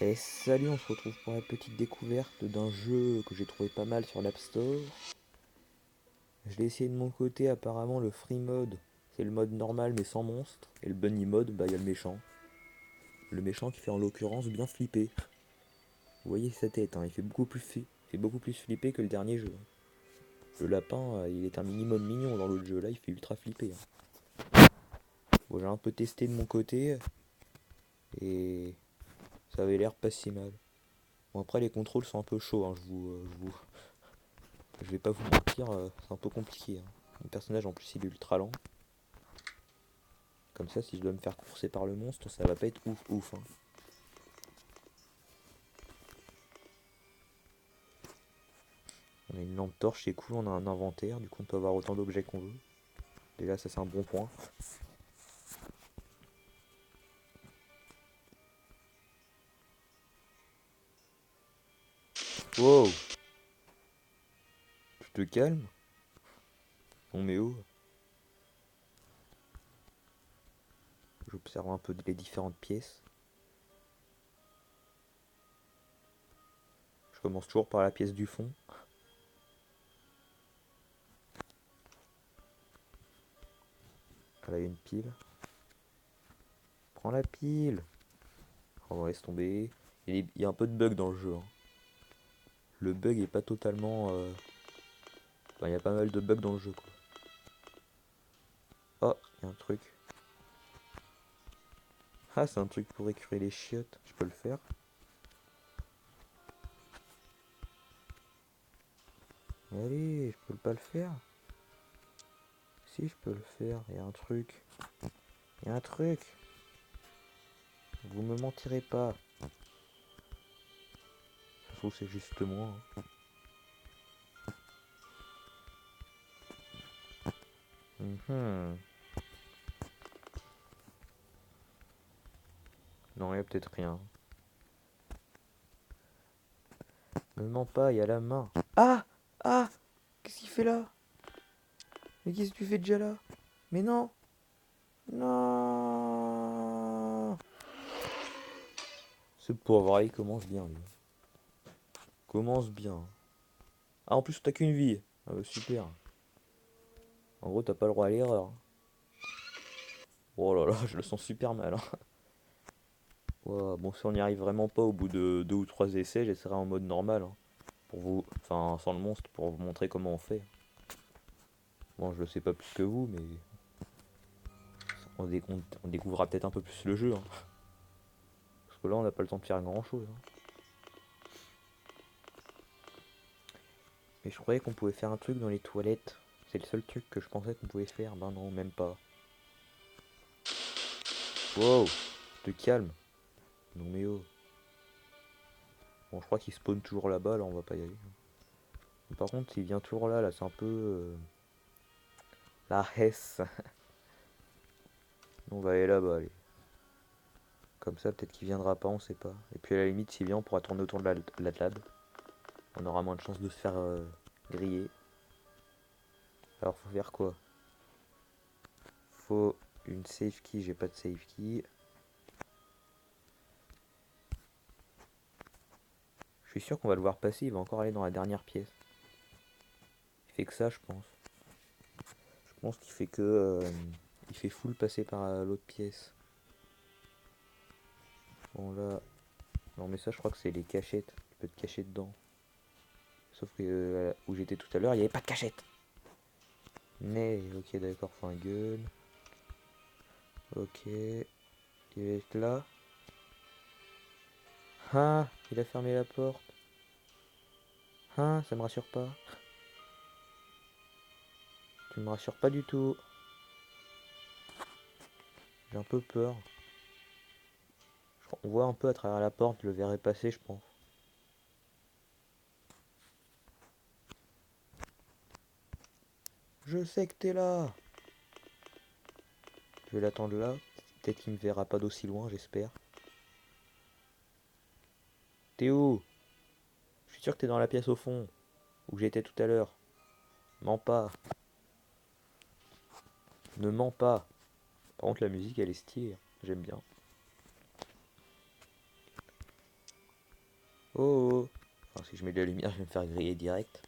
Et salut, on se retrouve pour la petite découverte d'un jeu que j'ai trouvé pas mal sur l'App Store. Je l'ai essayé de mon côté, apparemment le free mode, c'est le mode normal mais sans monstre. Et le bunny mode, bah il y a le méchant. Le méchant qui fait en l'occurrence bien flipper. Vous voyez sa tête, hein, il fait beaucoup plus flipper que le dernier jeu. Le lapin, il est un minimum mignon dans l'autre jeu, là il fait ultra flipper, hein. Bon, j'ai un peu testé de mon côté et ça avait l'air pas si mal. Bon, après les contrôles sont un peu chauds, hein, je vais pas vous mentir, c'est un peu compliqué, hein. Mon personnage en plus il est ultra lent. Comme ça, si je dois me faire courser par le monstre, ça va pas être ouf ouf, hein. On a une lampe torche, c'est cool, on a un inventaire, du coup on peut avoir autant d'objets qu'on veut. Déjà ça c'est un bon point. Wow, tu te calmes? On met où? J'observe un peu les différentes pièces. Je commence toujours par la pièce du fond. Là il y a une pile. Prends la pile. Oh, laisse tomber. Il y a un peu de bug dans le jeu, hein. Le bug est pas totalement... Enfin, il y a pas mal de bugs dans le jeu, quoi. Oh, il y a un truc. Ah, c'est un truc pour écurer les chiottes. Je peux le faire. Allez, je peux pas le faire. Si, je peux le faire. Il y a un truc. Il y a un truc. Vous me mentirez pas. Je trouve que c'est juste moi, hein. Mhm. Non, il y a peut-être rien. Me mens pas, il y a la main. Ah! Ah! Qu'est-ce qu'il fait là? Mais qu'est-ce que tu fais déjà là? Mais non! Non! Ce pauvre, il commence bien, lui. Commence bien. Ah, en plus, t'as qu'une vie. Ah, bah, super. En gros, t'as pas le droit à l'erreur. Oh là là, je le sens super mal, hein. Ouah, bon, si on n'y arrive vraiment pas au bout de deux ou trois essais, j'essaierai en mode normal, hein, pour vous, enfin sans le monstre, pour vous montrer comment on fait. Bon, je le sais pas plus que vous, mais on découvrira peut-être un peu plus le jeu, hein. Parce que là, on n'a pas le temps de faire grand chose, hein. Mais je croyais qu'on pouvait faire un truc dans les toilettes. C'est le seul truc que je pensais qu'on pouvait faire. Ben non, même pas. Wow, te calme. Non mais oh. Bon, je crois qu'il spawn toujours là-bas, là on va pas y aller. Mais par contre, s'il vient toujours là, c'est un peu la hesse. On va aller là-bas, allez. Comme ça, peut-être qu'il viendra pas, on sait pas. Et puis à la limite, s'il vient, on pourra tourner autour de la table. On aura moins de chances de se faire griller. Alors, faut faire quoi? Faut une save key, j'ai pas de save key. Je suis sûr qu'on va le voir passer, il va encore aller dans la dernière pièce. Il fait que ça, je pense. Je pense qu'il fait que... il fait full passer par l'autre pièce. Bon là... Non mais ça, je crois que c'est les cachettes. Tu peux te cacher dedans. Sauf que où j'étais tout à l'heure, il n'y avait pas de cachette. Mais, ok, d'accord, faut un gun. Ok. Il va être là. Ah, il a fermé la porte. Ah, ça me rassure pas. Tu me rassures pas du tout. J'ai un peu peur. On voit un peu à travers la porte, je le verrai passer, je pense. Je sais que t'es là. Je vais l'attendre là. Peut-être qu'il me verra pas d'aussi loin, j'espère. T'es où? Je suis sûr que t'es dans la pièce au fond, où j'étais tout à l'heure. Mens pas. Ne mens pas. Par contre, la musique, elle est stylée, hein. J'aime bien. Oh, oh. Alors, si je mets de la lumière, je vais me faire griller direct.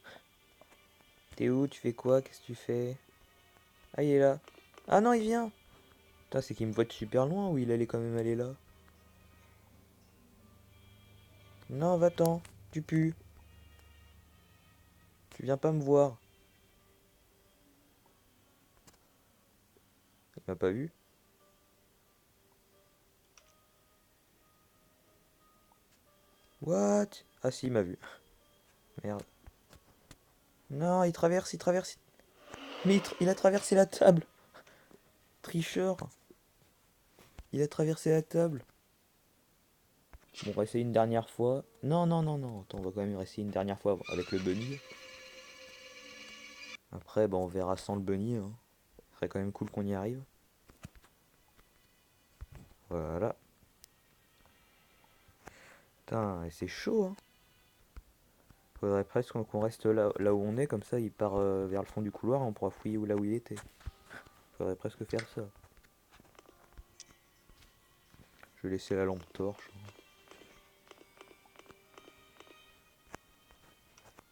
T'es où? Tu fais quoi? Qu'est-ce que tu fais? Ah, il est là. Ah non, il vient. Putain, c'est qu'il me voit de super loin ou il allait quand même aller là? Non, va-t'en. Tu pues. Tu viens pas me voir. Il m'a pas vu? What? Ah si, il m'a vu. Merde. Non, il traverse, il traverse. Mais il a traversé la table. Tricheur. Il a traversé la table. Bon, on va essayer une dernière fois. Non, non, non, non. Attends, on va quand même essayer une dernière fois avec le bunny. Après, bah, on verra sans le bunny, hein. Ce serait quand même cool qu'on y arrive. Voilà. Putain, et c'est chaud, hein. Faudrait presque qu'on reste là où on est, comme ça il part vers le fond du couloir et on pourra fouiller là où il était. Faudrait presque faire ça. Je vais laisser la lampe torche.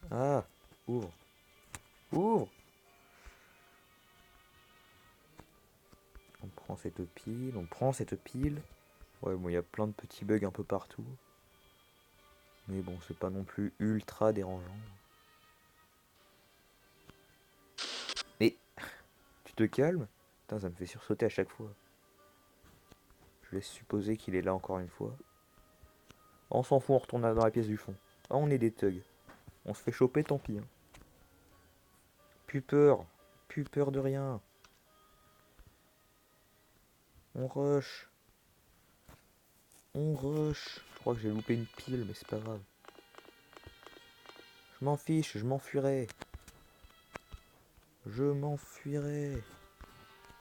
Ah, ouvre. Ouvre. On prend cette pile, on prend cette pile. Ouais, bon, il y a plein de petits bugs un peu partout. Mais bon, c'est pas non plus ultra dérangeant. Mais, tu te calmes? Putain, ça me fait sursauter à chaque fois. Je laisse supposer qu'il est là encore une fois. On s'en fout, on retourne dans la pièce du fond. Ah, on est des thugs. On se fait choper, tant pis, hein. Plus peur. Plus peur de rien. On rush. On rush. Je crois que j'ai loupé une pile, mais c'est pas grave. Je m'en fiche, je m'enfuirai. Je m'enfuirai.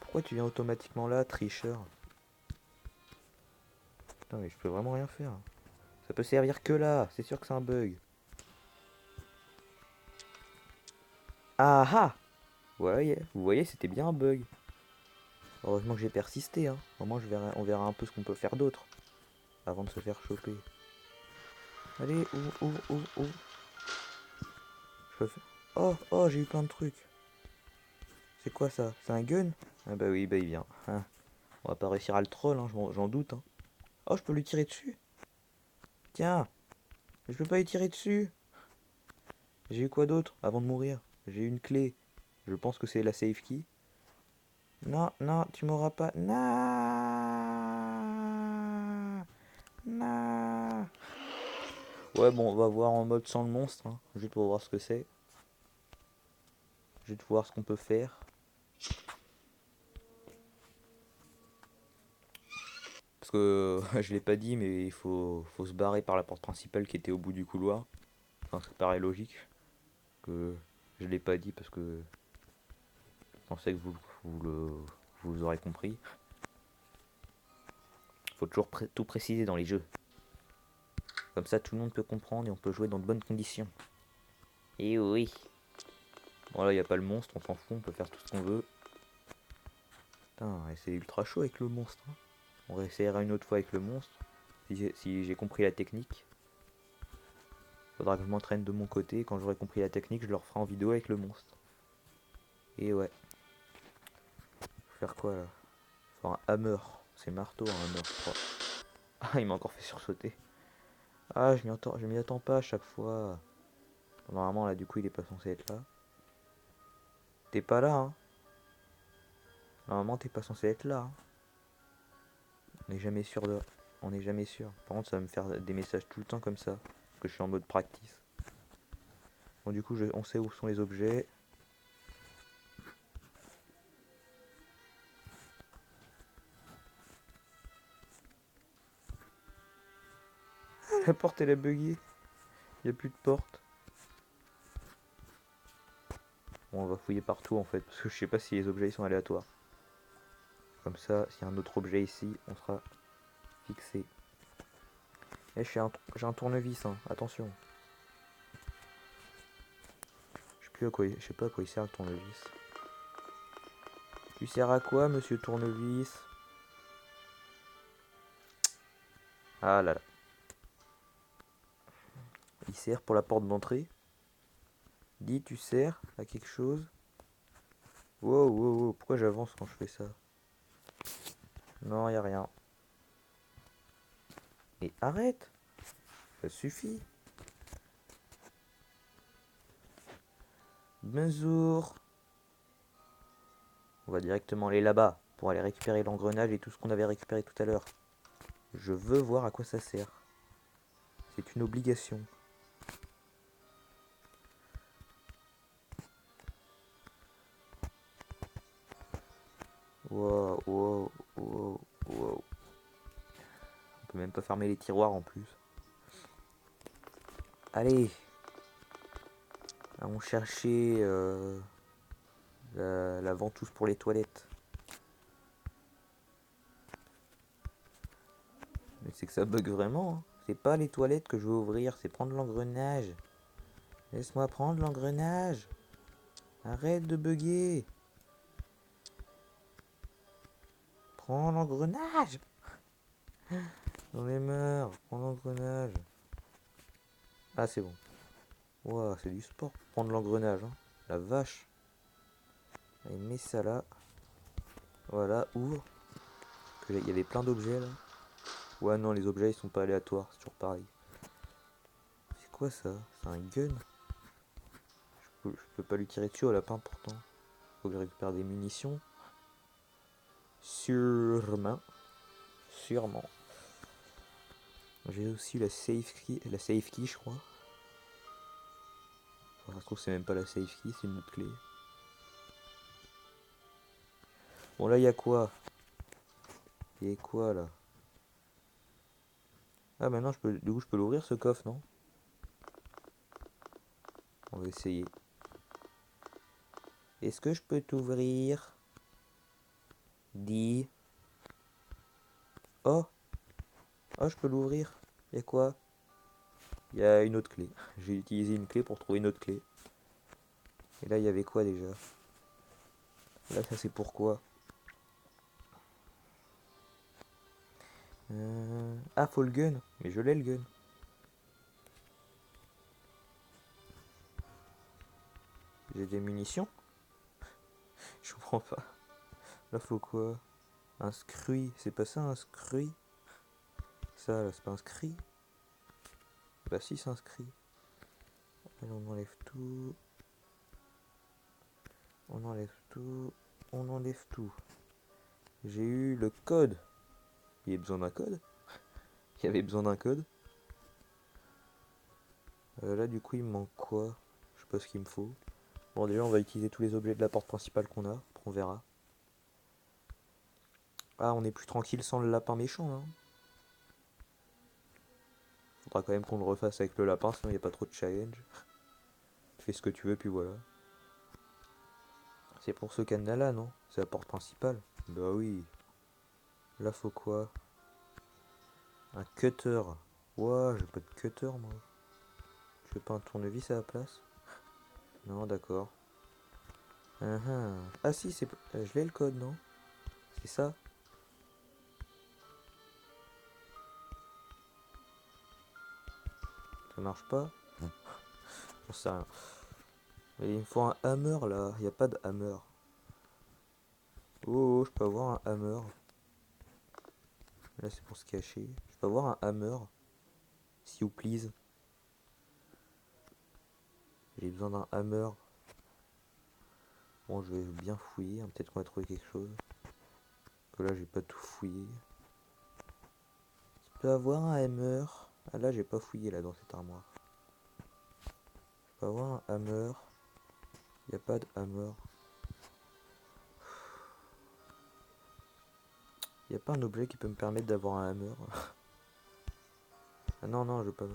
Pourquoi tu viens automatiquement là, tricheur? Putain, mais je peux vraiment rien faire. Ça peut servir que là, c'est sûr que c'est un bug. Ah ah! Ouais, vous voyez, c'était bien un bug. Heureusement que j'ai persisté, hein. Au moins, on verra un peu ce qu'on peut faire d'autre. Avant de se faire choper. Allez, où. Je peux faire... Oh, oh, j'ai eu plein de trucs. C'est quoi ça? C'est un gun? Ah bah oui, bah il vient. Hein. On va pas réussir à le troll, hein, j'en doute. Hein. Oh, je peux lui tirer dessus? Tiens, je peux pas lui tirer dessus. J'ai eu quoi d'autre avant de mourir? J'ai eu une clé. Je pense que c'est la safe key. Non, non, tu m'auras pas. Non, non. Ouais, bon, on va voir en mode sans le monstre, hein, juste pour voir ce que c'est. Juste pour voir ce qu'on peut faire. Parce que je l'ai pas dit, mais faut se barrer par la porte principale qui était au bout du couloir. Enfin, ça paraît logique que je l'ai pas dit parce que je pensais que vous aurez compris. Faut toujours tout préciser dans les jeux. Comme ça, tout le monde peut comprendre et on peut jouer dans de bonnes conditions. Et oui. Bon, là, il n'y a pas le monstre, on s'en fout, on peut faire tout ce qu'on veut. Putain, c'est ultra chaud avec le monstre. Hein. On réessayera une autre fois avec le monstre. Si j'ai compris la technique. Faudra que je m'entraîne de mon côté. Quand j'aurai compris la technique, je le referai en vidéo avec le monstre. Et ouais. Faut faire quoi là? Faut un hammer. C'est marteau un hammer, je crois. Ah, il m'a encore fait sursauter. Ah, je m'y attends pas à chaque fois. Normalement, là, du coup, il est pas censé être là. T'es pas là, hein. Normalement, t'es pas censé être là. Hein. On n'est jamais sûr de... On n'est jamais sûr. Par contre, ça va me faire des messages tout le temps comme ça. Parce que je suis en mode practice. Bon, du coup, on sait où sont les objets. La porte, elle a bugué. Il n'y a plus de porte. Bon, on va fouiller partout, en fait. Parce que je sais pas si les objets ils sont aléatoires. Comme ça, s'il y a un autre objet ici, on sera fixé. Eh, j'ai un tournevis, hein. Attention. Je sais pas à quoi il sert le tournevis. Tu sers à quoi, monsieur tournevis? Ah là là. Il sert pour la porte d'entrée. Dis, tu sers à quelque chose? Wow, wow, wow, pourquoi j'avance quand je fais ça? Non, y a rien. Et arrête! Ça suffit! Bonjour! On va directement aller là-bas pour aller récupérer l'engrenage et tout ce qu'on avait récupéré tout à l'heure. Je veux voir à quoi ça sert. C'est une obligation. Wow, wow, wow, wow. On peut même pas fermer les tiroirs en plus. Allez! Allons chercher la ventouse pour les toilettes. Mais c'est que ça bug vraiment. Hein. C'est pas les toilettes que je veux ouvrir, c'est prendre l'engrenage. Laisse-moi prendre l'engrenage. Arrête de bugger. Prends l'engrenage. J'en ai marre. Prends l'engrenage. Ah, c'est bon. Ouah, c'est du sport. Prendre l'engrenage. Hein. La vache. Allez, mets ça là. Voilà, ouvre. Il y avait plein d'objets là. Ouais, non, les objets ils sont pas aléatoires. C'est toujours pareil. C'est quoi ça? C'est un gun? Je peux pas lui tirer dessus au lapin pourtant. Faut que je récupère des munitions. Sûrement. Sûrement. J'ai aussi la safe key je crois. Enfin, ça se trouve c'est même pas la safe key, c'est une autre clé. Bon là il y a quoi? Il y a quoi là? Ah maintenant du coup je peux l'ouvrir ce coffre non? On va essayer. Est-ce que je peux t'ouvrir? Dis. Oh! Oh je peux l'ouvrir. Il y a quoi? Il y a une autre clé. J'ai utilisé une clé pour trouver une autre clé. Et là il y avait quoi déjà? Là ça c'est pourquoi? Ah faut le gun. Mais je l'ai le gun. J'ai des munitions? Je comprends pas. Là faut quoi? Un scruy. C'est pas ça un scruy? Ça là c'est pas un scruy? Bah si c'est un scruy. Allez on enlève tout. On enlève tout. On enlève tout. J'ai eu le code. Il y a besoin d'un code? Il y avait besoin d'un code? Là du coup il me manque quoi? Je sais pas ce qu'il me faut. Bon déjà on va utiliser tous les objets de la porte principale qu'on a. Après on verra. Ah on est plus tranquille sans le lapin méchant hein. Faudra quand même qu'on le refasse avec le lapin sinon il n'y a pas trop de challenge. Fais ce que tu veux puis voilà. C'est pour ce cadenas là non? C'est la porte principale. Bah oui. Là faut quoi? Un cutter. Ouah j'ai pas de cutter moi. Je fais pas un tournevis à la place? Non d'accord. Ah si c'est... je l'ai le code non? C'est ça? Ça marche pas? J'en sais rien. Mais il me faut un hammer là. Il n'y a pas de hammer. Oh, je peux avoir un hammer. Là c'est pour se cacher. Je peux avoir un hammer. S'il vous plaît. J'ai besoin d'un hammer. Bon je vais bien fouiller. Hein. Peut-être qu'on va trouver quelque chose. Que là j'ai pas tout fouillé. Je peux avoir un hammer. Ah là j'ai pas fouillé là dans cette armoire. Je peux avoir un hammer. Il n'y a pas de hammer. Il n'y a pas un objet qui peut me permettre d'avoir un hammer. Ah non, non, je veux pas.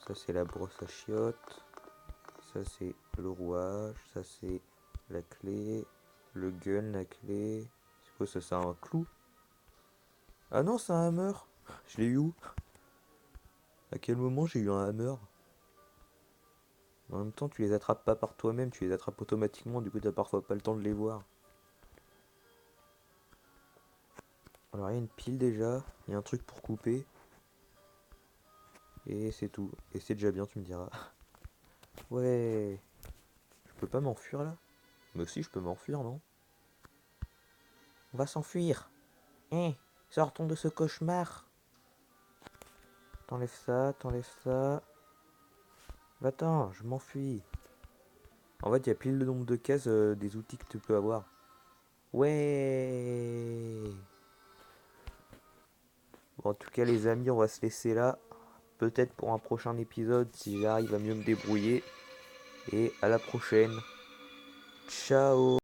Ça c'est la brosse à chiottes. Ça c'est le rouage. Ça c'est la clé. Le gun, la clé. C'est quoi ça? C'est un clou? Ah non, c'est un hammer. Je l'ai eu où? À quel moment j'ai eu un hammer? En même temps, tu les attrapes pas par toi-même, tu les attrapes automatiquement, du coup t'as parfois pas le temps de les voir. Alors il y a une pile déjà, il y a un truc pour couper. Et c'est tout. Et c'est déjà bien, tu me diras. Ouais. Je peux pas m'enfuir là? Mais si, je peux m'enfuir, non? On va s'enfuir. Hé, sortons de ce cauchemar. T'enlèves ça, t'enlèves ça. Va-t'en, je m'enfuis. En fait, il y a pile le nombre de cases des outils que tu peux avoir. Ouais. Bon, en tout cas, les amis, on va se laisser là. Peut-être pour un prochain épisode si j'arrive à mieux me débrouiller. Et à la prochaine. Ciao.